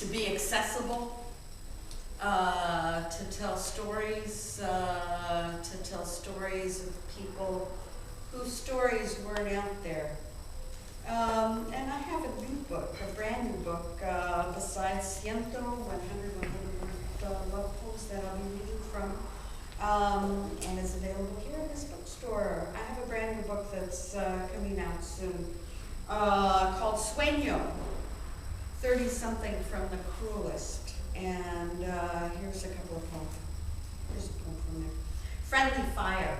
to be accessible, to tell stories of people whose stories weren't out there. And I have a new book, a brand new book, besides 100 love poems that I'll be reading from, and it's available here in this bookstore. I have a brand new book that's coming out soon, called Sueño, 30-something from the Cruelest. And here's a couple of poems. Here's a poem from there. Friendly Fire.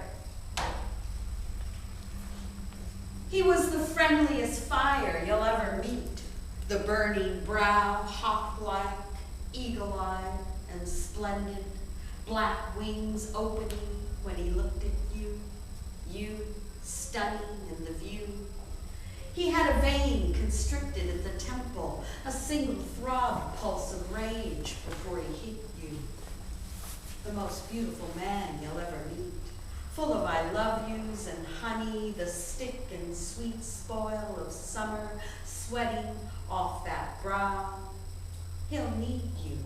He was the friendliest fire you'll ever meet, the burning brow, hawk-like, eagle-eyed, and splendid, black wings opening when he looked at you stunning in the view. He had a vein constricted at the temple, a single throb pulse of rage before he hit you. The most beautiful man you'll ever meet, full of I love yous and honey, the stick and sweet spoil of summer sweating off that brow. He'll need you,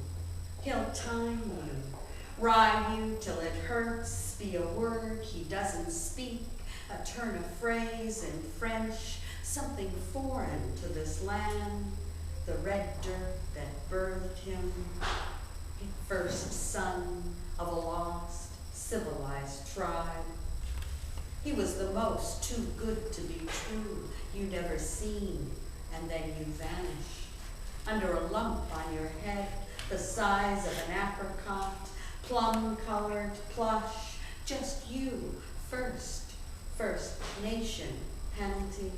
he'll time you, rhyme you till it hurts, be a word he doesn't speak, a turn of phrase in French, something foreign to this land, the red dirt that birthed him, first son of a lost, civilized tribe. He was the most too good to be true you'd ever seen, and then you vanished. Under a lump on your head, the size of an apricot, plum-colored plush, just you, First Nation penalty.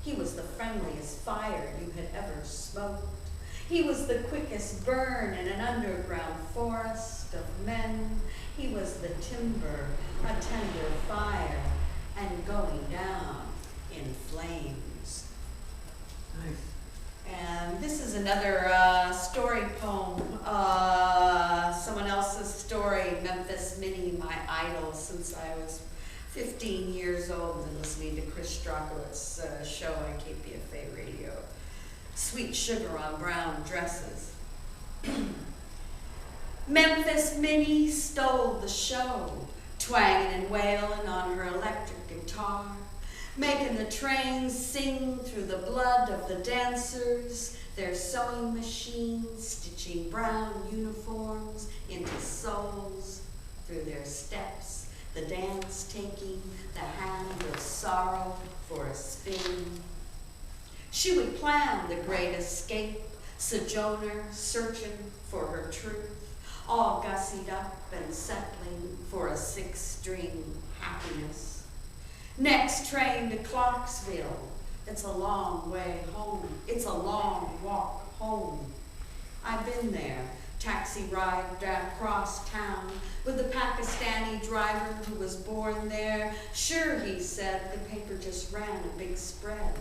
He was the friendliest fire you had ever smoked. He was the quickest burn in an underground forest of men. He was the timber, a tender fire, and going down in flames. Nice. And this is another story poem, someone else's story, Memphis Minnie, my idol since I was 15 years old and listening to Chris Strachowitz show on KPFA radio. Sweet sugar on brown dresses. Memphis Minnie stole the show, twanging and wailing on her electric guitar, making the trains sing through the blood of the dancers, their sewing machines stitching brown uniforms into souls through their steps, the dance taking the hand of sorrow for a spin. She would plan the great escape, sojourner searching for her truth, all gussied up and settling for a six-string happiness. Next train to Clarksville, it's a long way home, it's a long walk home. I've been there, taxi ride across town with the Pakistani driver who was born there. Sure, he said, the paper just ran a big spread.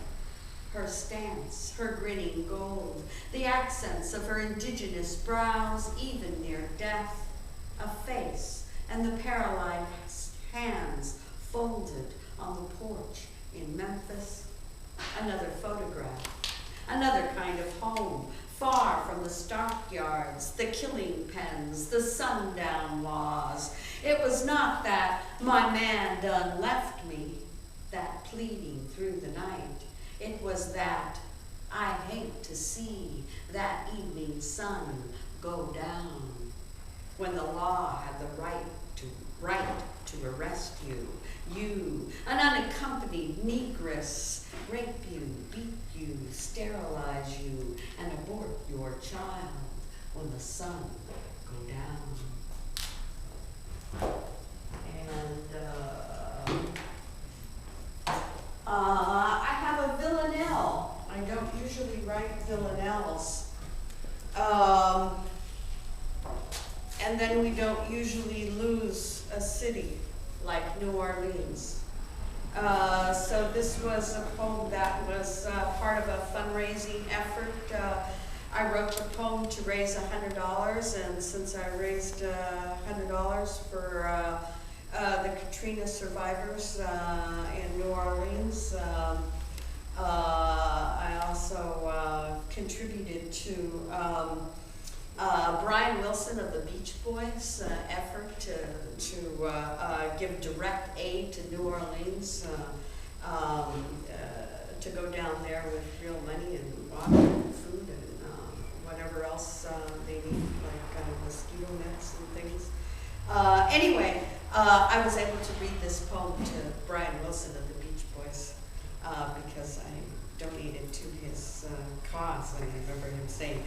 Her stance, her grinning gold, the accents of her indigenous brows, even near death, a face, and the paralyzed hands folded on the porch in Memphis. Another photograph, another kind of home, far from the stockyards, the killing pens, the sundown laws. It was not that my man done left me, that pleading through the night. It was that I hate to see that evening sun go down, when the law had the right to arrest you, an unaccompanied negress, rape you, beat you, sterilize you, and abort your child when the sun go down. And I have a villanelle. I don't usually write villanelles. And then we don't usually lose a city like New Orleans. So this was a poem that was part of a fundraising effort. I wrote the poem to raise $100, and since I raised $100 for the Katrina survivors in New Orleans, I also contributed to Brian Wilson of the Beach Boys' effort to give direct aid to New Orleans, to go down there with real money and water and food and whatever else they need, like mosquito nets and things. Anyway, I was able to read this poem to Brian Wilson of the Beach Boys because I donated to his cause. I remember him saying,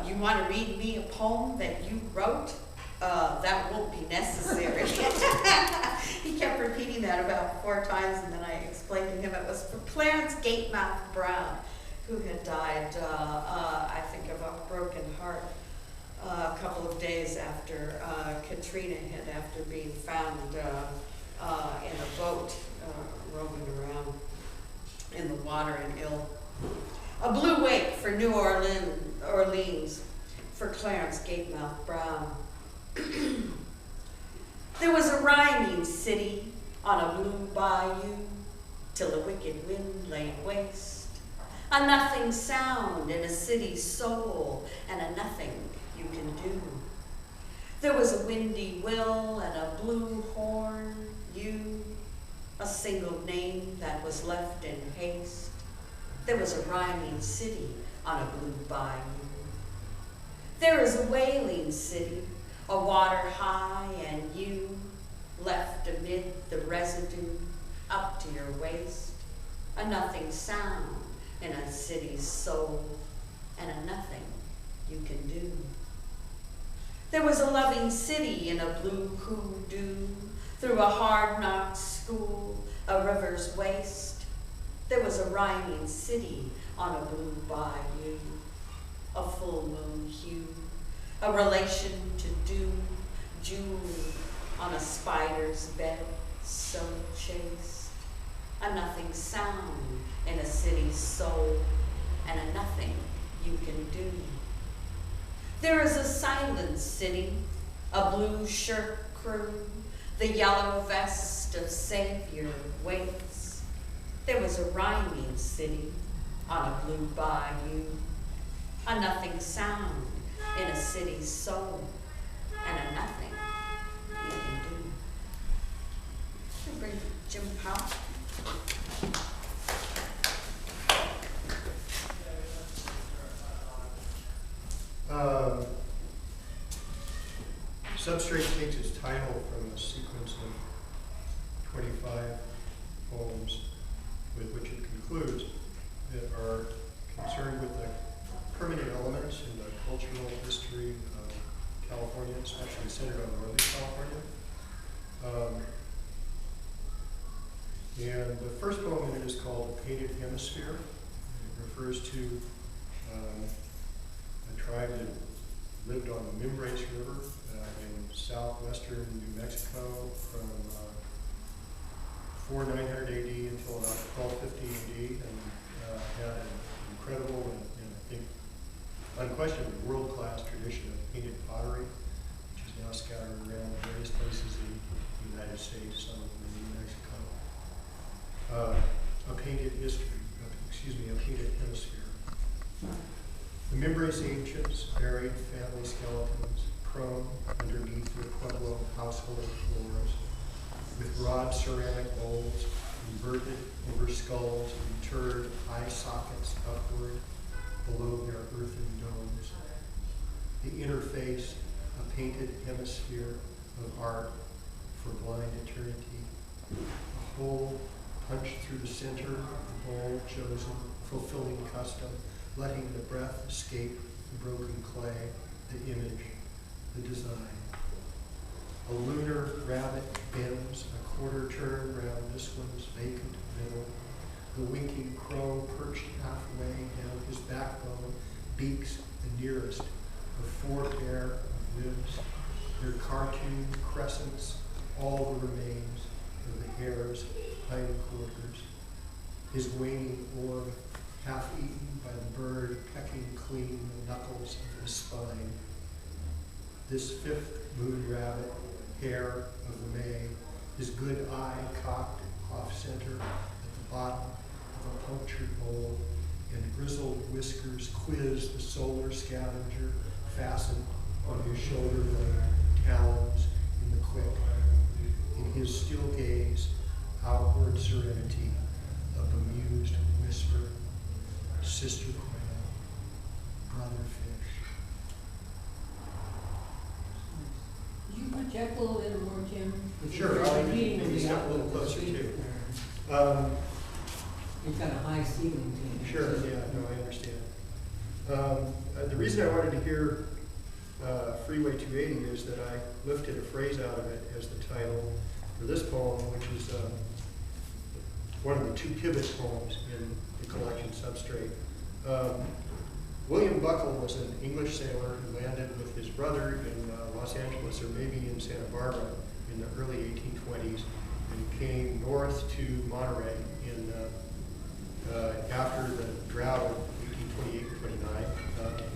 you want to read me a poem that you wrote? That won't be necessary. He kept repeating that about 4 times, and then I explained to him it was for Clarence Gatemouth Brown, who had died, I think, of a broken heart a couple of days after Katrina hit, after being found in a boat roaming around in the water and ill. A blue wake for New Orleans for Clarence Gatemouth Brown. There was a rhyming city on a blue bayou till the wicked wind laid waste. A nothing sound in a city's soul and a nothing you can do. There was a windy will and a blue horn, you, a single name that was left in haste. There was a rhyming city on a blue bayou. There is a wailing city, a water high and you, left amid the residue up to your waist. A nothing sound in a city's soul and a nothing you can do. There was a loving city in a blue hoodoo, through a hard-knocked school, a river's waste. There was a rhyming city on a blue bayou, a full moon hue, a relation to dew, jewelry on a spider's bed, so chaste. A nothing sound in a city's soul, and a nothing you can do. There is a silent city, a blue shirt crew, the yellow vest of Savior waits. There was a rhyming city on a blue bayou, a nothing sound in a city's soul, and a nothing you can do. Should bring Jim Powell. Substrate takes its title from a sequence of 25 poems with which it concludes that are concerned with the permanent elements in the cultural history of California, especially centered on Northern California. And the first poem in it is called The Painted Hemisphere. It refers to a tribe that lived on the Mimbres River in southwestern New Mexico from 4900 AD until about 1250 AD, and had an incredible and I think unquestionably world-class tradition of painted pottery, which is now scattered around various places in the United States, some of them in New Mexico. A painted history, a painted hemisphere. The Mimbres ancients buried family skeletons prone underneath their Pueblo household floors, with broad ceramic bowls inverted over skulls and interred eye sockets upward below their earthen domes. The inner face, a painted hemisphere of art for blind eternity. A hole punched through the center of the bowl chosen, fulfilling custom, letting the breath escape the broken clay, the image, the design. A lunar rabbit bends a quarter turn round this one's vacant middle. The winking crow perched halfway down his backbone beaks the nearest of 4 pair of ribs, their cartoon crescents, all the remains of the hare's hindquarters. His waning orb, half eaten by the bird pecking clean the knuckles of his spine. This 5th moon rabbit, hare of the May, his good eye cocked off center at the bottom of a punctured bowl, and grizzled whiskers quiz the solar scavenger fastened on his shoulder like talons in the quick. In his still gaze, outward serenity, a bemused whisper, sister quail, brother fish. Could you project a little bit more, Jim? Sure, I'll maybe step a little closer too. You've got a high ceiling, Tim. Sure, yeah, no, I understand. The reason I wanted to hear Freeway 280 is that I lifted a phrase out of it as the title for this poem, which is one of the two pivot poems in the collection Substrate. William Buckle was an English sailor who landed with his brother in Los Angeles, or maybe in Santa Barbara, in the early 1820s, and came north to Monterey in after the drought of 1828-29.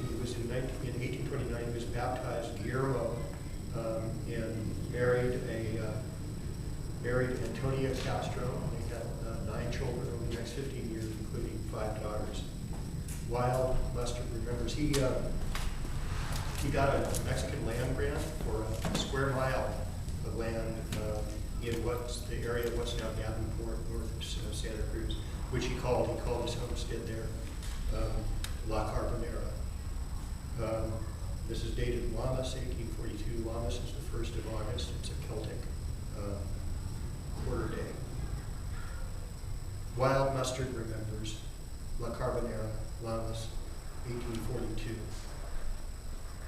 He was in 1829. He was baptized Guillermo and married Antonia Castro. And they had 9 children over the next 15 years, including 5 daughters. Wild Mustard remembers he got a Mexican land grant for a square mile of land in what's the area of what's now Davenport, north of Santa Cruz, which he called his homestead there, La Carbonera. This is dated Lammas, 1842. Lammas is the 1st of August. It's a Celtic quarter day. Wild Mustard remembers La Carbonera, Lammas, 1842.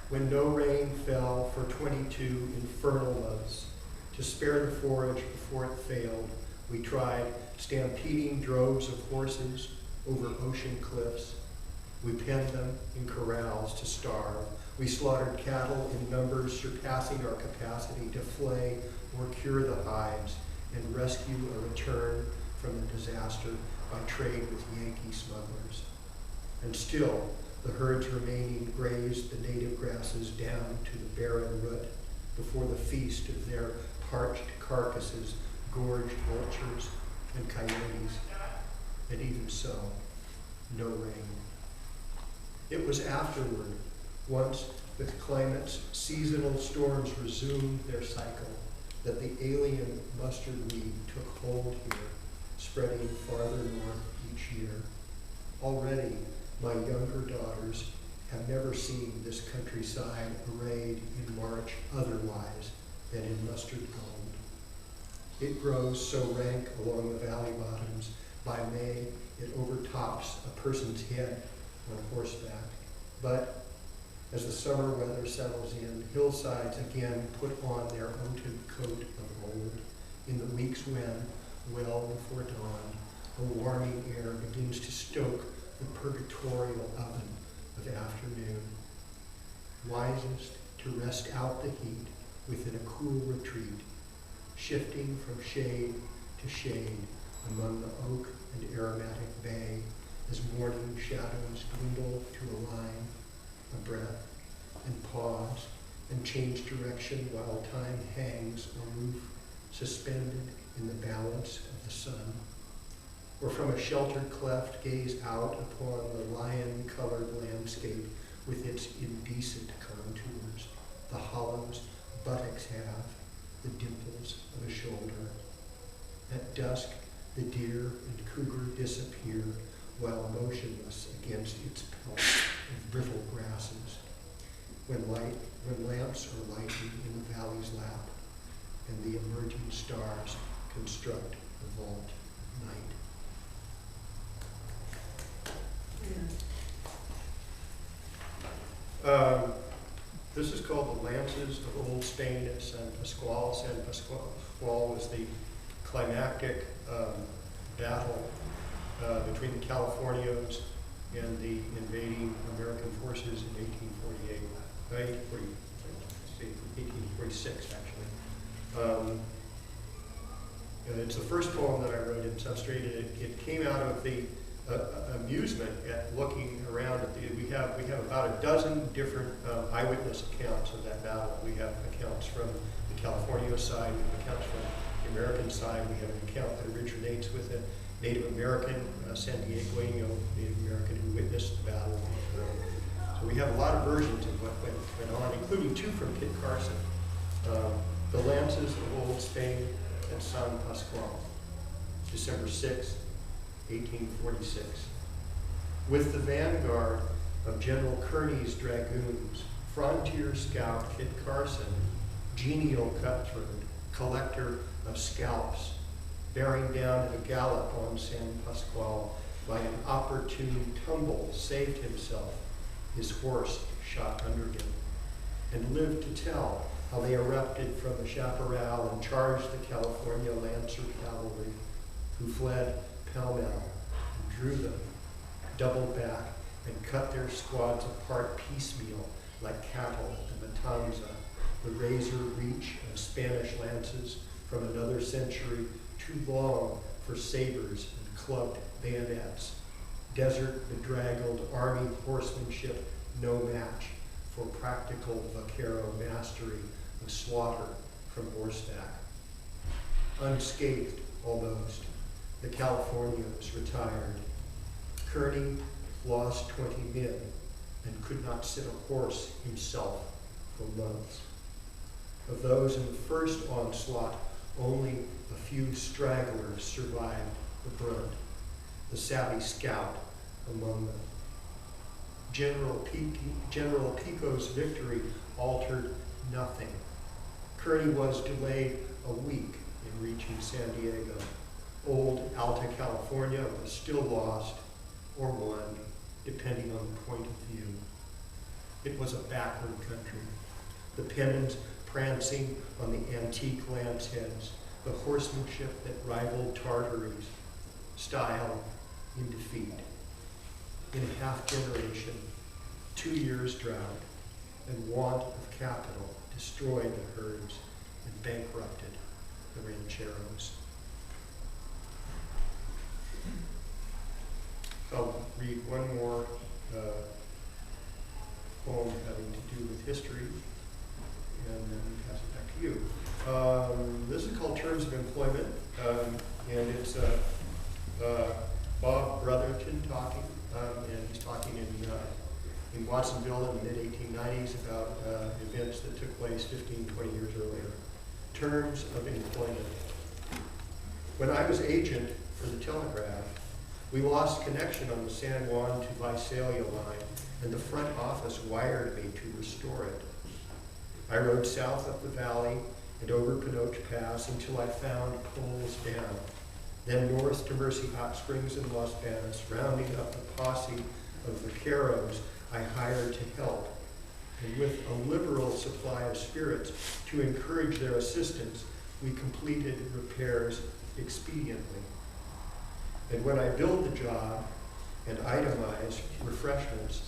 When no rain fell for 22 infernal months, to spare the forage before it failed, we tried stampeding droves of horses over ocean cliffs. We penned them in corrals to starve. We slaughtered cattle in numbers surpassing our capacity to flay or cure the hives and rescue a return from the disaster by trade with Yankee smugglers. And still, the herds remaining grazed the native grasses down to the barren root before the feast of their parched carcasses gorged vultures and coyotes. And even so, no rain. It was afterward, once the climate's seasonal storms resumed their cycle, that the alien mustard weed took hold here, spreading farther north each year. Already, my younger daughters have never seen this countryside arrayed in March otherwise than in mustard gold. It grows so rank along the valley bottoms, by May it overtops a person's head on horseback. But as the summer weather settles in, hillsides again put on their oated coat of old. In the weeks when, well before dawn, a warming air begins to stoke the purgatorial oven of afternoon. Wisest to rest out the heat within a cool retreat, shifting from shade to shade among the oak and aromatic bay as morning shadows dwindle to a line, a breath, and pause, and change direction while time hangs aloof, suspended in the balance of the sun. Or from a sheltered cleft gaze out upon the lion-colored landscape with its indecent contours, the hollows buttocks have, the dimples of a shoulder. At dusk, the deer and cougar disappear while motionless against its pelt of brittle grasses. When lamps are lighting in the valley's lap, and the emerging stars construct the vault night. This is called the Lances of Old Spain at San Pascual. San Pascual was the climactic battle between the Californios and the invading American forces in 1846, actually. It's the first poem that I wrote in Substrate. It came out of the amusement at looking around at we have about a dozen different eyewitness accounts of that battle. We have accounts from the California side, we have accounts from the American side, we have an account that originates with Native American, San Diegueño Native American who witnessed the battle. So we have a lot of versions of what went on, including two from Kit Carson. The Lances of Old Spain at San Pascual, December 6, 1846. With the vanguard of General Kearny's dragoons, frontier scout Kit Carson, genial cutthroat, collector of scalps, bearing down at a gallop on San Pascual, by an opportune tumble saved himself, his horse shot under him, and lived to tell how they erupted from the chaparral and charged the California Lancer cavalry, who fled pell-mell and drew them, doubled back, and cut their squads apart piecemeal like cattle at the Matanza, the razor reach of Spanish lances from another century too long for sabers and clubbed bayonets. Desert bedraggled army horsemanship no match for practical vaquero mastery of slaughter from horseback. Unscathed, almost, the Californians retired. Kearny lost 20 men and could not sit a horse himself for months. Of those in the first onslaught, only a few stragglers survived the brunt, the savvy scout among them. General Pico's victory altered nothing. Kearny was delayed a week in reaching San Diego. Old Alta California was still lost, or won, depending on the point of view. It was a backward country. The pennons prancing on the antique lance heads, the horsemanship that rivaled Tartary's, style in defeat. In a half generation, 2 years drought and want of capital destroyed the herds and bankrupted the rancheros. I'll read one more poem having to do with history, and then pass it back to you. This is called Terms of Employment, and it's Bob Brotherton talking, and he's talking in Watsonville in the mid-1890s about events that took place 15, 20 years earlier. Terms of employment. When I was agent for the Telegraph, we lost connection on the San Juan to Visalia line, and the front office wired me to restore it. I rode south up the valley and over Pinoche Pass until I found Poles Down, then north to Mercy Hot Springs and Los Banos, rounding up the posse of vaqueros I hired to help, and with a liberal supply of spirits to encourage their assistance, we completed repairs expediently. And when I billed the job and itemized refreshments,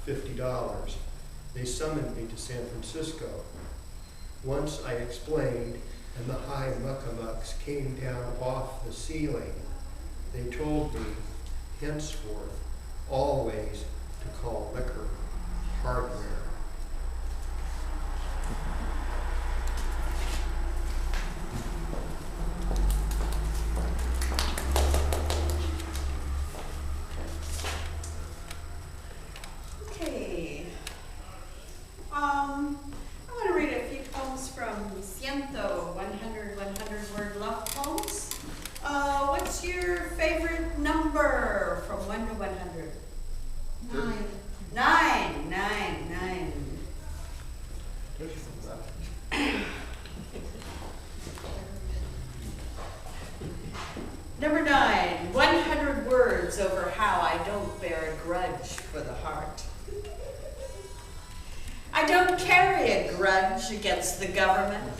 $50, they summoned me to San Francisco. Once I explained, and the high muckamucks came down off the ceiling, they told me, henceforth, always to call liquor hardware. Okay. I want to read a few poems from Ciento, 100 word love poems. What's your favorite number from 1 to 100? 9. 9. Number 9, 100 words over how I don't bear a grudge for the heart. I don't carry a grudge against the government.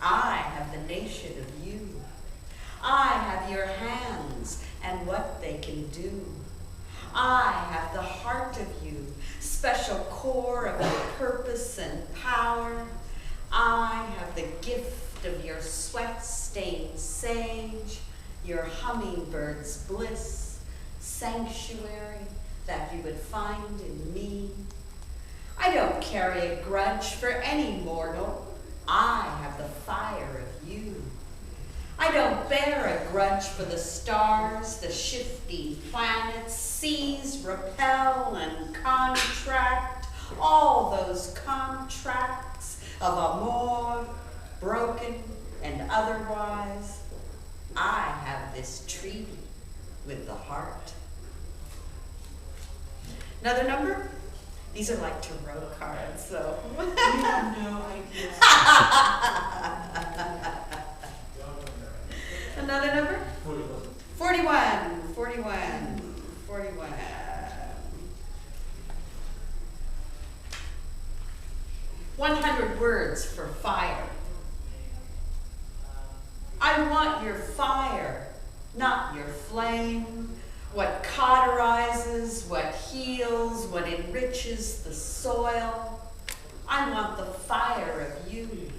I have the nation of you. I have your hands and what they can do. I have the heart of you, special core of your purpose and power. I have the gift of your sweat-stained sage, your hummingbird's bliss, sanctuary that you would find in me. I don't carry a grudge for any mortal. I have the fire of you. I I don't bear a grudge for the stars, the shifting planets, seas repel and contract, all those contracts of amour, broken and otherwise. I have this treaty with the heart. Another number? These are like tarot cards, so. You have no idea. Another number? 41. 100 words for fire. I want your fire, not your flame. What cauterizes, what heals, what enriches the soil. I want the fire of you.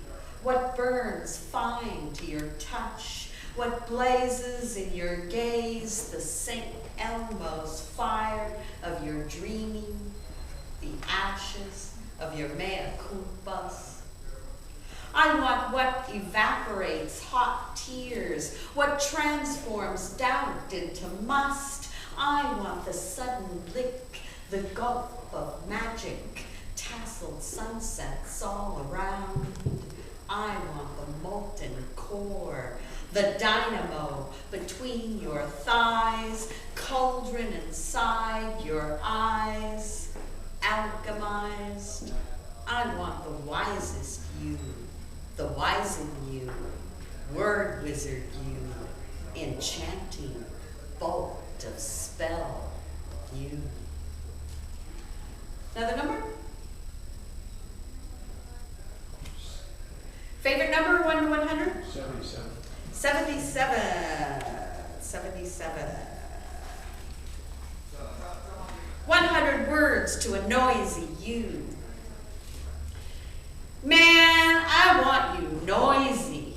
What burns fine to your touch. What blazes in your gaze, the St. Elmo's fire of your dreaming, the ashes of your mea culpas. I want what evaporates hot tears, what transforms doubt into must. I want the sudden lick, the gulp of magic, tasseled sunsets all around. I want the molten core, the dynamo between your thighs, cauldron inside your eyes, alchemized. I want the wisest you, the wizened you, word wizard you, enchanting bolt of spell you. Another number? Favorite number, 1 to 100? 77. 77. 100 words to a noisy you. Man, I want you noisy.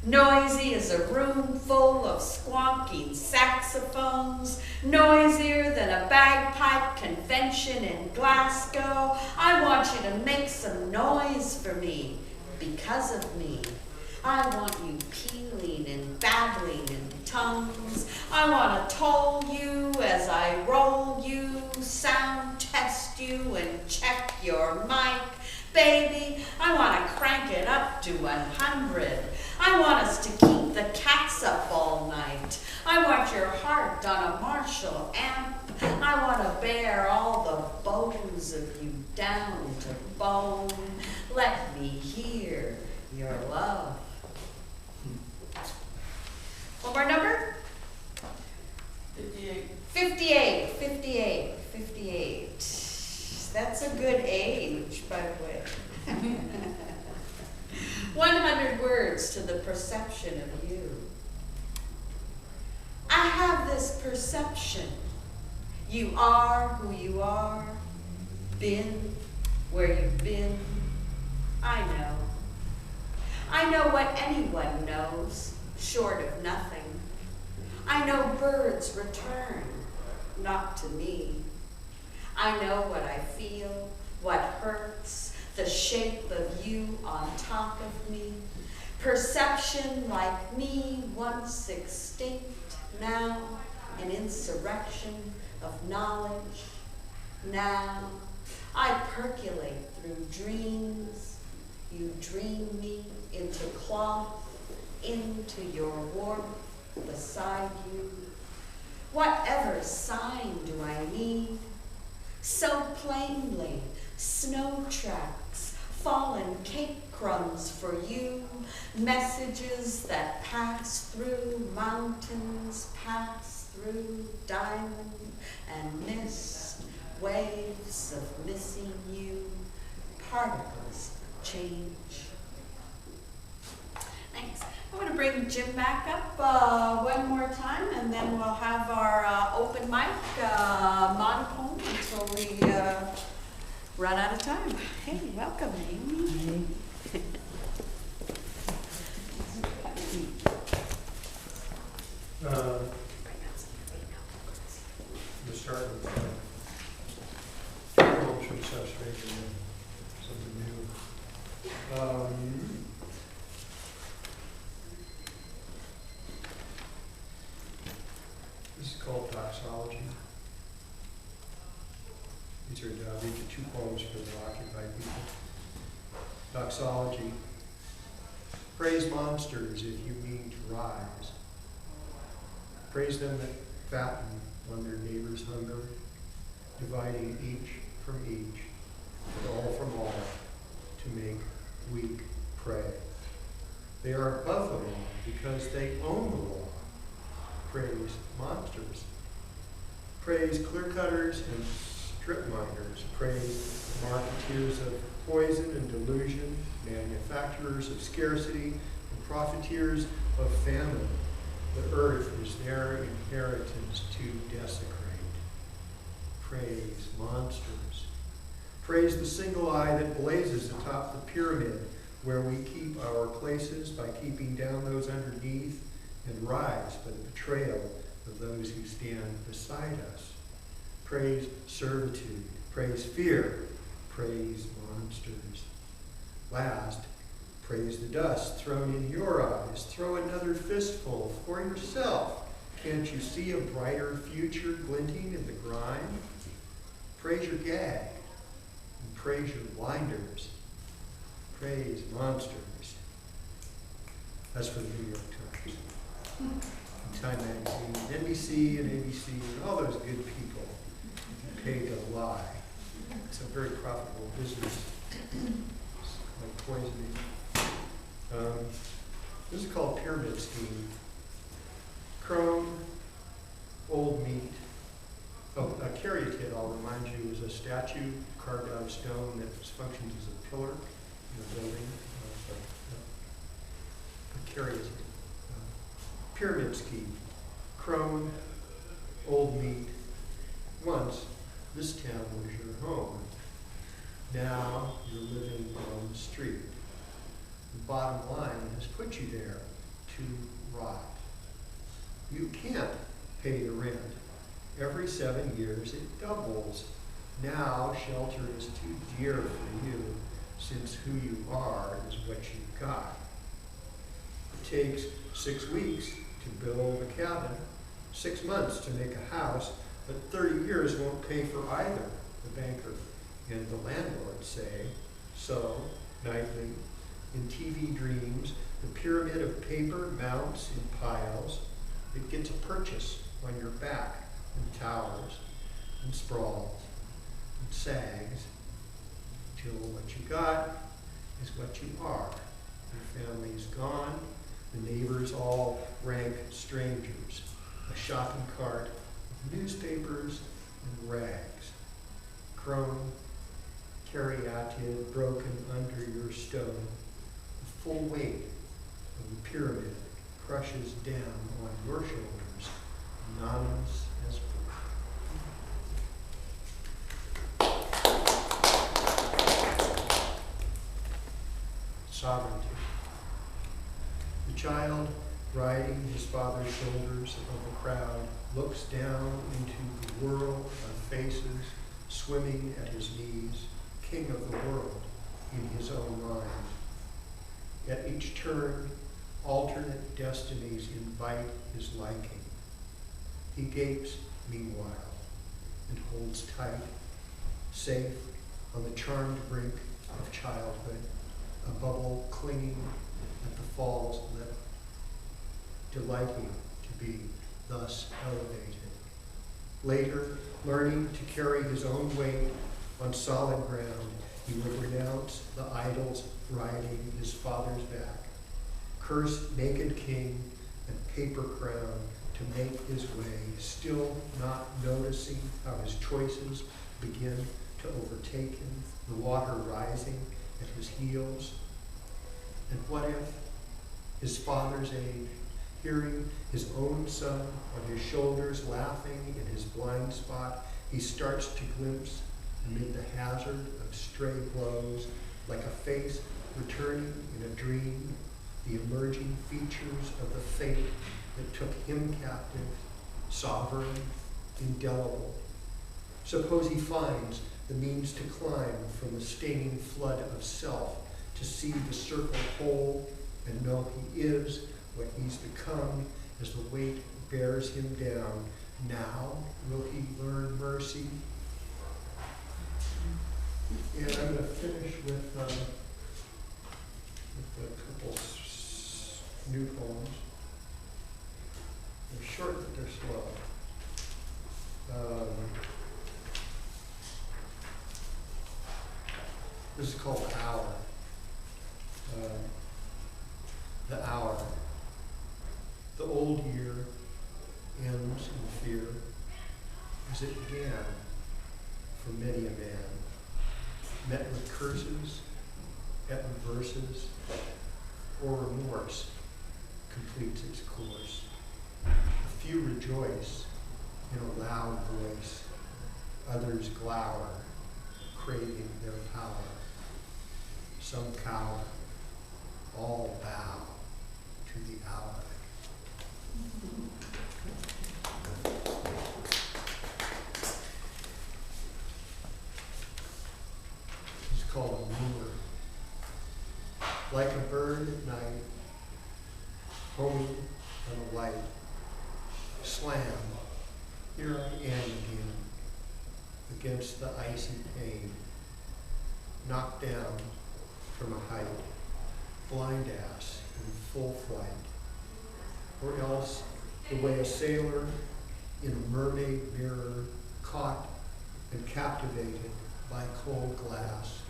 Noisy as a room full of squonking saxophones, noisier than a bagpipe convention in Glasgow. I want you to make some noise for me, because of me. I want you pealing and babbling in tongues. I want to toll you as I roll you, sound test you and check your mic. Baby, I want to crank it up to 100. I want us to keep the cats up all night. I want your heart on a Marshall amp. I want to bear all the bones of you down to bone. Let me hear your love. One more number? 58. 58. That's a good age, by the way. 100 words to the perception of you. I have this perception. You are who you are, been where you've been. I know. I know what anyone knows, short of nothing. I know birds return, not to me. I know what I feel, what hurts, the shape of you on top of me. Perception like me, once extinct, now an insurrection of knowledge. Now I percolate through dreams. You dream me into cloth, into your warmth beside you. Whatever sign do I need? So plainly, snow tracks, fallen cake crumbs for you, messages that pass through mountains, pass through diamond and mist, waves of missing you, particles of change. Thanks. I'm going to bring Jim back up one more time, and then we'll have our open mic monotone until we run out of time. Hey, welcome, Naomi. We'll start with culture substrate and something new. doxology. These are these are 2 poems for the occupied people. Doxology. Praise monsters if you mean to rise. Praise them that fatten on their neighbor's hunger, dividing each from each, and all from all, to make weak prey. They are above the law because they own the law. Praise monsters. Praise clear-cutters and strip miners. Praise marketeers of poison and delusion, manufacturers of scarcity, and profiteers of famine. The earth is their inheritance to desecrate. Praise monsters. Praise the single eye that blazes atop the pyramid, where we keep our places by keeping down those underneath and rise by the betrayal of those who stand beside us. Praise servitude. Praise fear. Praise monsters. Last, praise the dust thrown in your eyes. Throw another fistful for yourself. Can't you see a brighter future glinting in the grime? Praise your gag. And praise your blinders. Praise monsters. That's for the New York Times. And Time Magazine, NBC and ABC, and all those good people who pay to lie. It's a very profitable business. It's like poisoning. This is called Pyramid Scheme. Chrome, old meat. Oh, a caryatid, I'll remind you, is a statue carved out of stone that functions as a pillar in a building. A caryatid. Pyramid scheme. Chrome, old meat. Once, this town was your home. Now, you're living on the street. The bottom line has put you there to rot. You can't pay the rent. Every 7 years, it doubles. Now, shelter is too dear for you, since who you are is what you've got. It takes 6 weeks to build a cabin, 6 months to make a house, but 30 years won't pay for either, the banker and the landlord say. So, nightly, in TV dreams, the pyramid of paper mounts in piles. It gets a purchase on your back and towers and sprawls and sags till what you got is what you are. Your family's gone, the neighbors all rank strangers, a shopping cart of newspapers and rags. Crone, caryatid broken under your stone, the full weight of the pyramid crushes down on your shoulders, anonymous as sovereignty. The child, riding his father's shoulders above the crowd, looks down into the world of faces, swimming at his knees, king of the world in his own mind. At each turn, alternate destinies invite his liking. He gapes meanwhile and holds tight, safe on the charmed brink of childhood, a bubble clinging at the fall's lip, delighting to be thus elevated. Later, learning to carry his own weight on solid ground, he would renounce the idols riding his father's back, curse naked king and paper crown to make his way, still not noticing how his choices begin to overtake him, the water rising at his heels. And what if his father's age, hearing his own son on his shoulders laughing in his blind spot, he starts to glimpse amid the hazard of stray blows, like a face returning in a dream, the emerging features of the fate that took him captive, sovereign, indelible. Suppose he finds the means to climb from the staining flood of self, to see the circle whole and know he is what he's become as the weight bears him down, Now will he learn mercy? And I'm going to finish with a couple new poems. They're short, but they're slow. This is called Hour. The hour. The old year ends in fear, as it began for many a man, met with curses, at reverses, or remorse completes its course. A few rejoice in a loud voice, others glower, craving their power. Some cower, all bow to the hour. It's called a lure. Like a bird at night, homing on a light, slam, here I am again, against the icy pane, knocked down from a height, blind ass in full flight, or else the way a sailor in a mermaid mirror, caught and captivated by cold glass,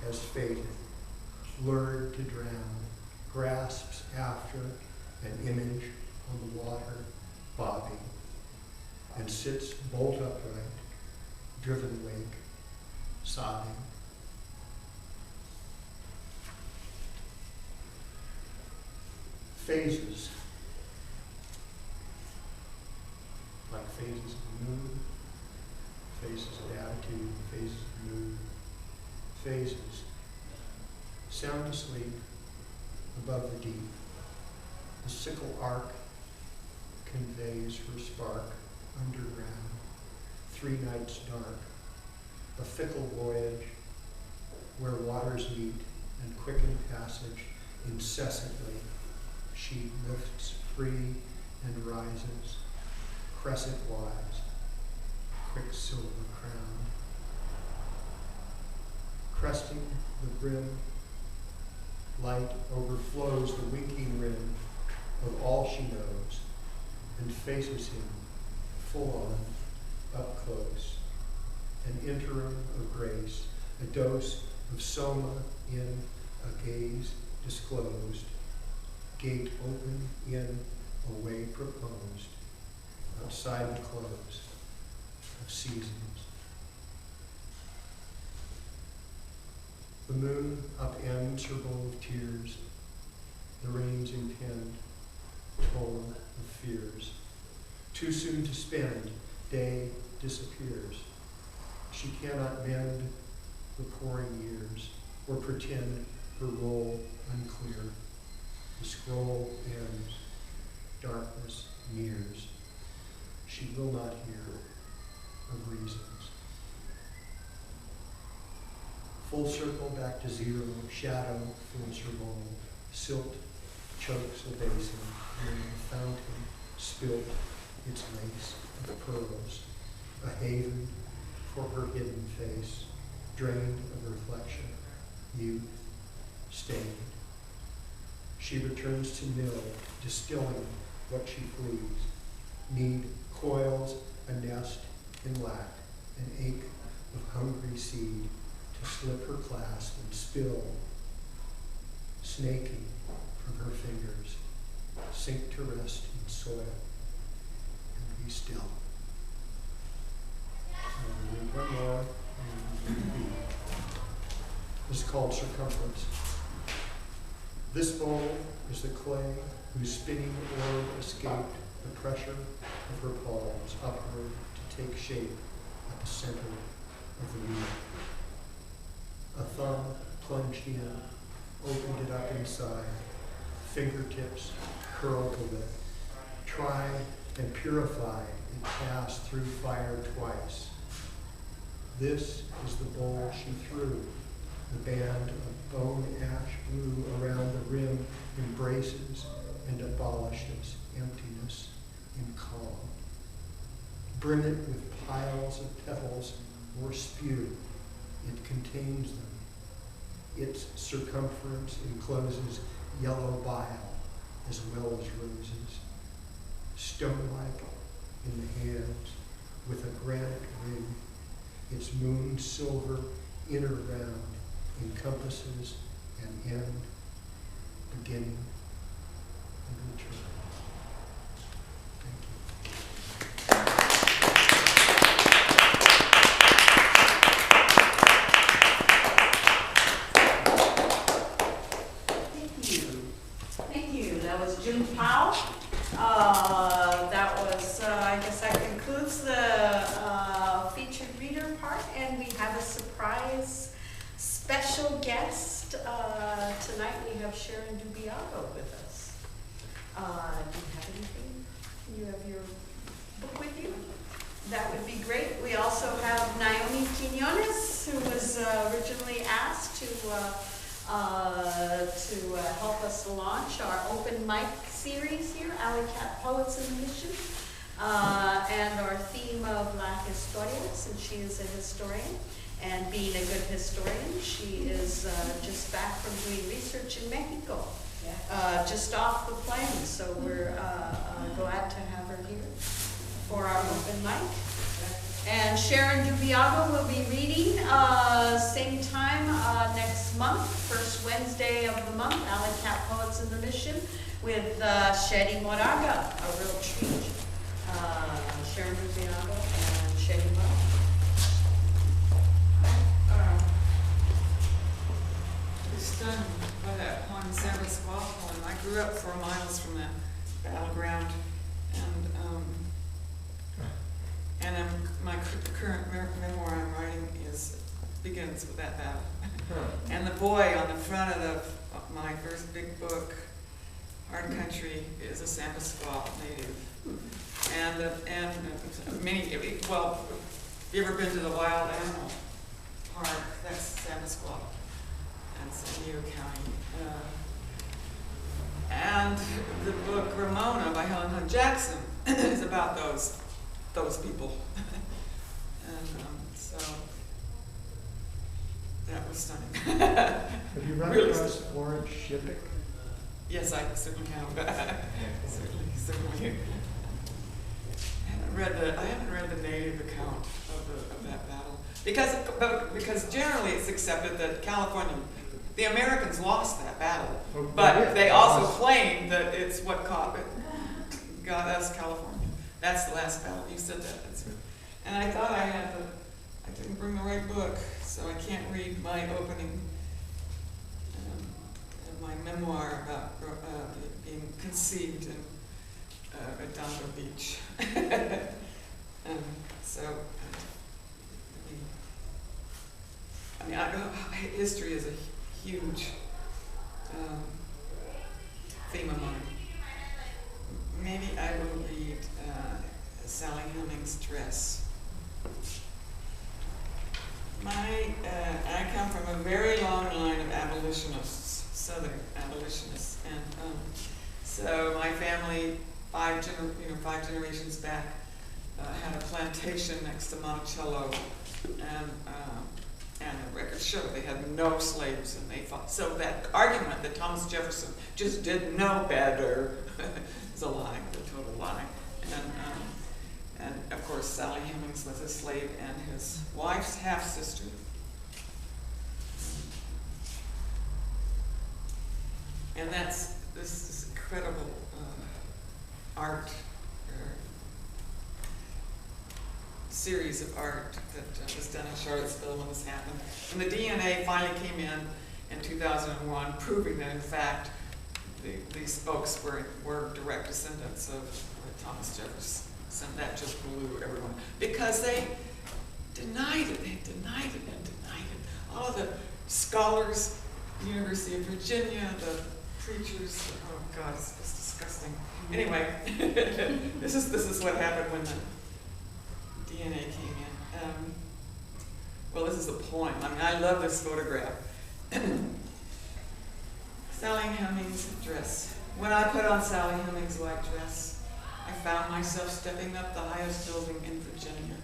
as fated, lured to drown, grasps after an image on the water, bobbing, and sits bolt upright, driven wake, sobbing. Phases, like phases of the moon, phases of attitude, phases of mood, phases, sound asleep above the deep. The sickle arc conveys her spark underground, 3 nights dark, a fickle voyage where waters meet and quicken passage incessantly. She lifts free and rises, crescent-wise, quicksilver crown. Cresting the brim, light overflows the winking rim of all she knows and faces him full on, up close. An interim of grace, a dose of soma in a gaze disclosed, gate open in a way proposed, outside the close of seasons. The moon upends her bowl of tears, the rains impend, toll of fears. Too soon to spend, day disappears. She cannot mend the pouring years, or pretend her role unclear. The scroll ends, darkness nears. She will not hear of reasons. Full circle back to zero, shadow fills her bowl. Silt chokes a basin, and the fountain spilt its lace of pearls. A haven for her hidden face, drained of reflection, mute, stained. She returns to mill, distilling what she flees. Need coils a nest in lack, an ache of hungry seed, to slip her clasp and spill, snaking from her fingers, sink to rest in soil, and be still. And one more, and this is called Circumference. This bowl is the clay whose spinning orb escaped the pressure of her palms upward to take shape at the center of the wheel. A thumb plunged in, opened it up inside, fingertips curled the lip. Tried and purified, it passed through fire twice. This is the bowl she threw. The band of bone ash blue around the rim embraces and abolishes emptiness in calm. Brim it with piles of petals or spew. It contains them. Its circumference encloses yellow bile as well as roses. Stone-like in the hands with a granite ring, its moon silver inner round encompasses an end, beginning, and return. Thank you. That was June Powell. I guess that concludes the featured reader part, and we have a surprise special guest. Tonight we have Sharon Dubiago with us. Do you have anything? You have your book with you? That would be great. We also have Naomi Quinonez, who was originally asked to help us launch our open mic series here, Alley Cat Poets in the Mission, and our theme of La Historias, and she is a historian. And being a good historian, she is just back from doing research in Mexico, just off the plane. So we're glad to have her here for our open mic. And Sharon Dubiago will be reading same time next month, first Wednesday of the month, Alley Cat Poets in the Mission, with Shetty Moraga, a real treat. Sharon Dubiago and Shetty Moraga. Stunned by that Juan Samba Squaw poem. I grew up 4 miles from that battleground, and my current memoir I'm writing begins with that battle. And the boy on the front of my first big book, Hard Country, is a Samba Squaw native. And many, well, have you ever been to the Wild Animal Park? That's Samba Squaw. And San Diego County. And the book Ramona by Helen Hunt Jackson is about those people. And so that was stunning. Have you run Really across Florence Shippick? Yes, I certainly have. certainly. I haven't read the native account of that battle because generally it's accepted that California, the Americans lost that battle, but they also claim that it's what got us California. That's the last battle. You said that. And I thought I didn't bring the right book, so I can't read my opening, my memoir about being conceived in Redondo Beach. History is a huge theme of mine. Maybe I will read Sally Hemings' Dress. I come from a very long line of abolitionists, Southern abolitionists, and so my family, five generations back, had a plantation next to Monticello, and the records show they had no slaves, and they fought. So that argument that Thomas Jefferson just did no better is a lie, a total lie. And of course, Sally Hemings was a slave, and his wife's half-sister. And this is incredible art, series of art that was done in Charlottesville when this happened. And the DNA finally came in 2001, proving that in fact these folks were direct descendants of Thomas Jefferson. And that just blew everyone, because they denied it. They denied it and denied it. All of the scholars, University of Virginia, the preachers. Oh God, it's disgusting. Anyway, this is what happened when the DNA came in. Well, this is a poem. I mean, I love this photograph. Sally Hemings' dress. When I put on Sally Hemings' white dress, I found myself stepping up the highest building in Virginia.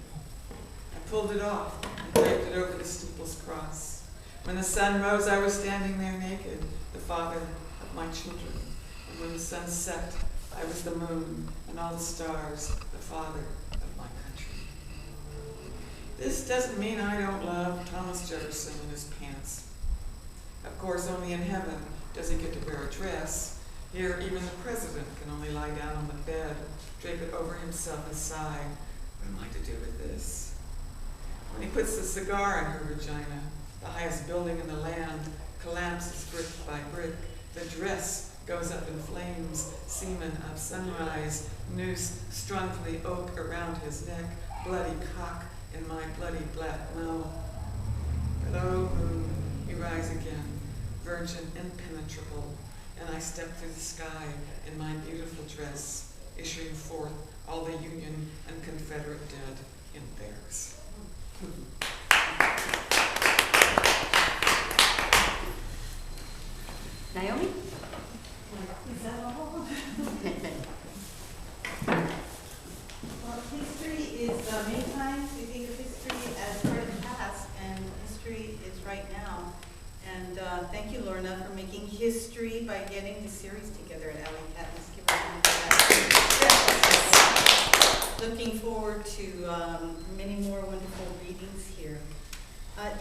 I pulled it off and draped it over the steeple's cross. When the sun rose, I was standing there naked, the father of my children. And when the sun set, I was the moon and all the stars, the father of my country. This doesn't mean I don't love Thomas Jefferson and his pants. Of course, only in heaven does he get to wear a dress. Here, even the president can only lie down on the bed, drape it over himself and sigh, what am I to do with this? When he puts the cigar in her vagina, the highest building in the land collapses brick by brick. The dress goes up in flames, semen of sunrise, noose strung from the oak around his neck, bloody cock in my bloody black mouth. But oh, moon, you rise again, virgin impenetrable, and I step through the sky in my beautiful dress, issuing forth all the Union and Confederate dead in theirs. Naomi? Is that all? Well, history is, many times we think of history as part of the past, and history is right now. And thank you, Lorna, for making history by getting the series together at Alley Cat. Let's give her a hand for that. Looking forward to many more wonderful readings here.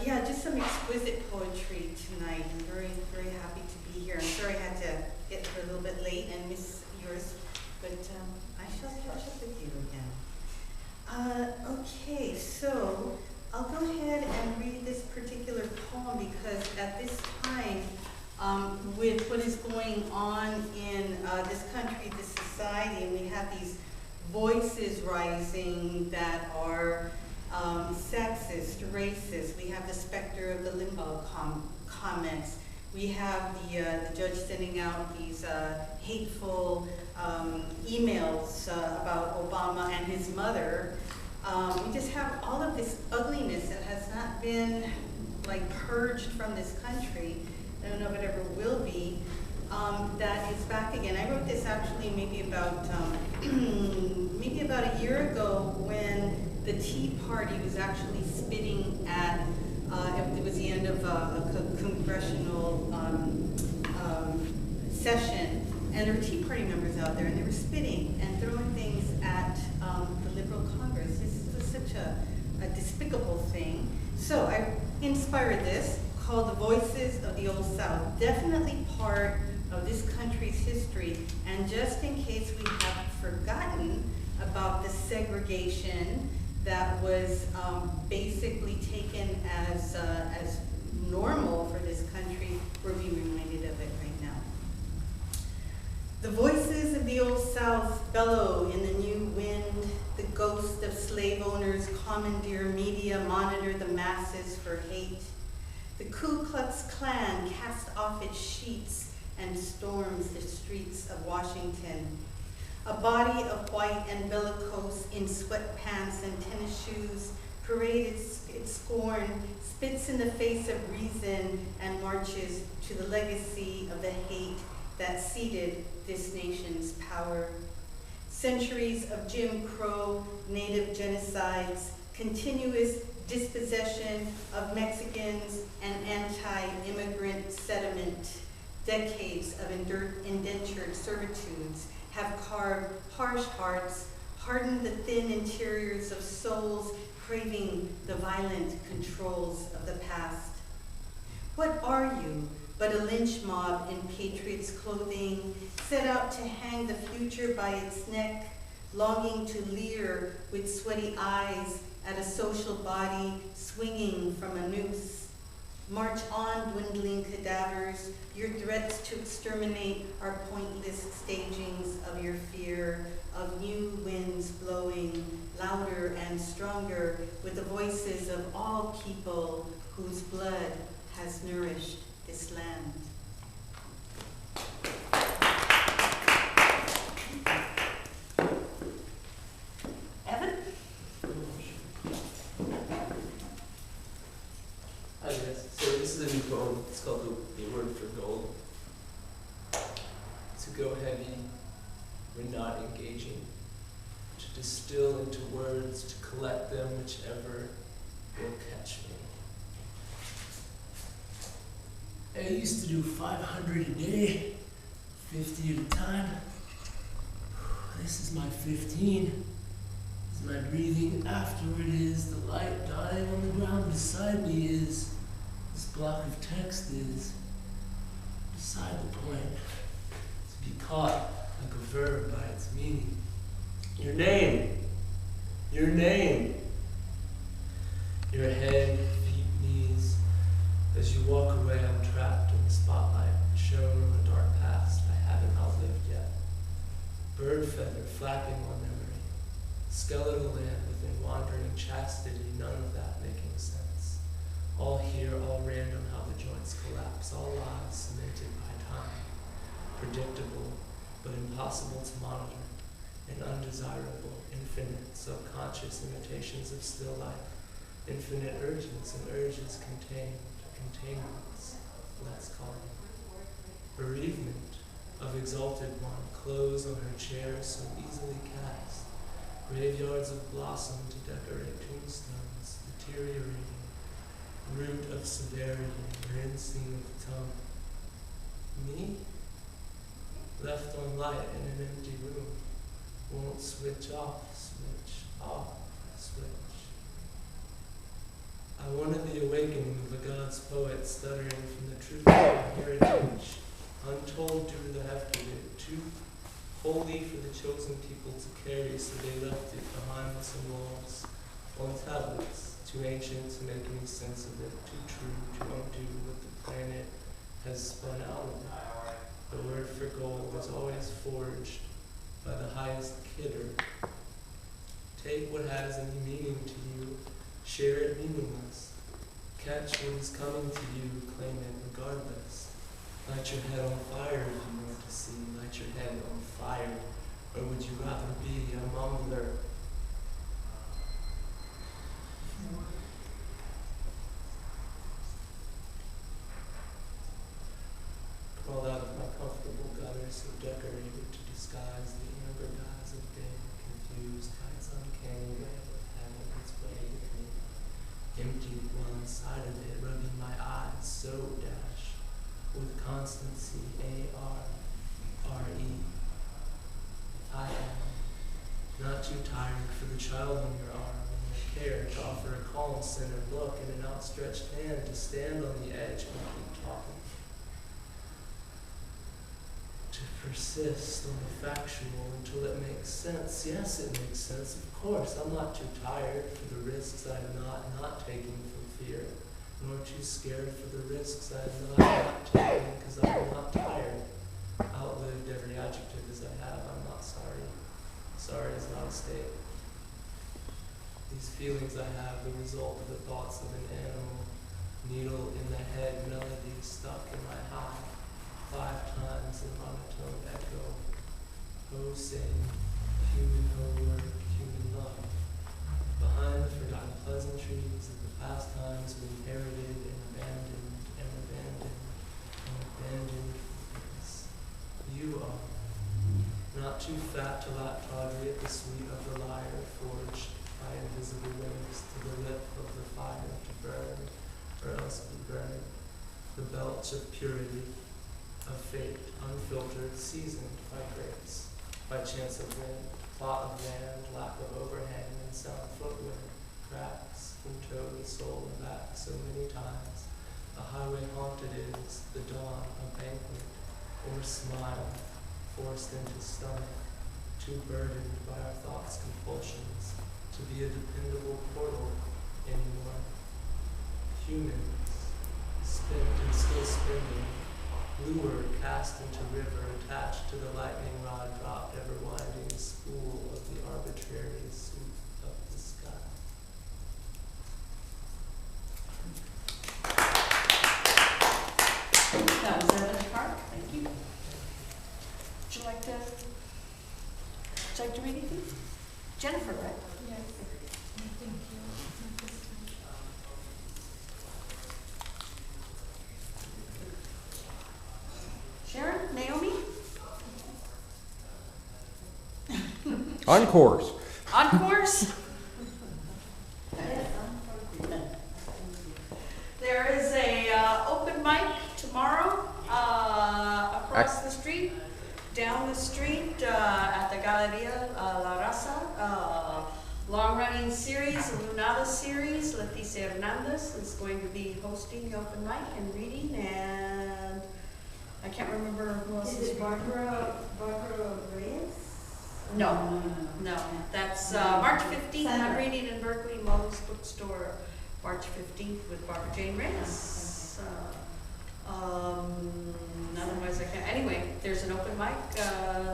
Yeah, just some exquisite poetry tonight. I'm very, very happy to be here. I'm sorry I had to get here a little bit late and miss yours, but I shall catch up with you again. Okay, so I'll go ahead and read this particular poem because at this time, with what is going on in this country, this society, and we have these voices rising that are sexist, racist. We have the specter of the limbo comments. We have the judge sending out these hateful emails about Obama and his mother. We just have all of this ugliness that has not been like purged from this country. I don't know if it ever will be. That is back again. I wrote this actually maybe about a year ago when the Tea Party was actually spitting at, it was the end of a congressional session, and there were Tea Party members out there, and they were spitting and throwing things at the Liberal Congress. This was such a despicable thing. So I inspired this, called The Voices of the Old South. Definitely part of this country's history, and just in case we have forgotten about the segregation that was basically taken as normal for this country, we're being reminded of it right now. The voices of the Old South bellow in the new wind. The ghost of slave owners commandeer media, monitor the masses for hate. The Ku Klux Klan cast off its sheets and storms the streets of Washington. A body of white and bellicose in sweatpants and tennis shoes parades its scorn, spits in the face of reason, and marches to the legacy of the hate that seeded this nation's power. Centuries of Jim Crow, native genocides, continuous dispossession of Mexicans, and anti-immigrant sentiment, decades of indentured servitudes have carved harsh hearts, hardened the thin interiors of souls craving the violent controls of the past. What are you but a lynch mob in patriots' clothing, set out to hang the future by its neck, longing to leer with sweaty eyes at a social body swinging from a noose? March on, dwindling cadavers. Your threats to exterminate are pointless stagings of your fear, of new winds blowing louder and stronger with the voices of all people whose blood has nourished this land. Evan? Hi guys, so this is a new poem. It's called The Word for Gold. To go heavy, we're not engaging. to distill into words, to collect them, whichever will catch me. I used to do 500 a day, 50 at a time. This is my 15. Is my breathing afterward is the light dying on the ground beside me is this block of text is beside the point. To be caught like a verb by its meaning. Your name. Your name. Your head, feet, knees. As you walk away, I'm trapped in the spotlight, shown on a dark past I haven't outlived yet. Bird feather flapping on memory. Skeletal land within wandering chastity, none of that making sense. All here, all random, how the joints collapse, all lives cemented by time. Predictable, but impossible to monitor, and undesirable, infinite, subconscious imitations of still life. Infinite urges and urges contained, containments, let's call it. Bereavement of exalted one, clothes on her chair so easily cast. Graveyards of blossom to decorate tombstones, deteriorating. Root of severity, rinsing of tongue. Me? Left on light in an empty room. Won't switch off, switch off, switch. I wanted the awakening of a God's poet stuttering from the truth of heritage. Untold due to the heft of it, too holy for the chosen people to carry, so they left it behind some walls, on tablets, too ancient to make any sense of it, too true to undo what the planet has spun out of it. The word for gold was always forged by the highest kidder. Take what has any meaning to you, share it meaningless. Catch what is coming to you, claim it regardless. Light your head on fire if you want to see. Light your head on fire. Or would you rather be a mumbler? Crawl out of my comfortable gutter so decorated to disguise the amber guise of day, confused by its uncanny way of having its way with me. Emptied while inside of it, rubbing my eyes so dash with constancy, A-R-R-E. I am not too tired for the child on your arm and your care to offer a calm-centered look and an outstretched hand to stand on the edge and keep talking. To persist on the factual until it makes sense. Yes, it makes sense, of course. I'm not too tired for the risks I am not taking from fear, nor too scared for the risks I am not taking because I am not tired. Outlived every adjective as I have. I'm not sorry. Sorry is not a state. These feelings I have, the result of the thoughts of an animal, needle in the head, melody stuck in my eye. 5 times in monotone echo. Oh, sing, human homework, human love. Behind the forgotten pleasantries of the past times we inherited and abandoned and abandoned and abandoned things. You are not too fat to lap tawdry at the sweet of the lyre, forged by invisible wings to the lip of the fire to burn, or else be burned. The belch of purity, of fate, unfiltered, seasoned by grace, by chance of wind, plot of land, lack of overhang, and sound footwind, cracks from toe to sole and back so many times. A highway haunted is the dawn, a banquet, or smile, forced into stomach, too burdened by our thoughts' compulsions, to be a dependable portal anymore. Humans, spent and still spending, lure cast into river, attached to the lightning rod, dropped ever winding spool of the arbitrary sweep of the sky. That was Evan Park, thank you. Would you like to read anything? Jennifer, right? Yes. Thank you. Sharon, Naomi? On course. Encores? There is a open mic tomorrow across the street, down the street at the Galeria La Raza. Long-running series, a Lunada series. Leticia Hernandez is going to be hosting the open mic and reading, and I can't remember who else is. Is it Barbara Reyes? No, no, that's March 15th. I'm reading in Berkeley, Moe's Bookstore, March 15th with Barbara Jane Reyes. Otherwise I can't. Anyway, there's an open mic,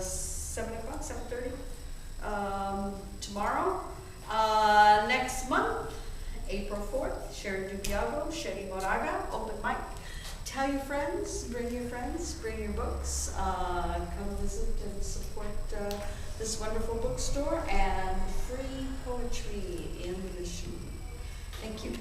7 o'clock, 7:30 tomorrow. Next month, April 4th, Sharon Dubiago, Shetty Moraga, open mic. Tell your friends, bring your books, come visit and support this wonderful bookstore, and free poetry in the mission. Thank you.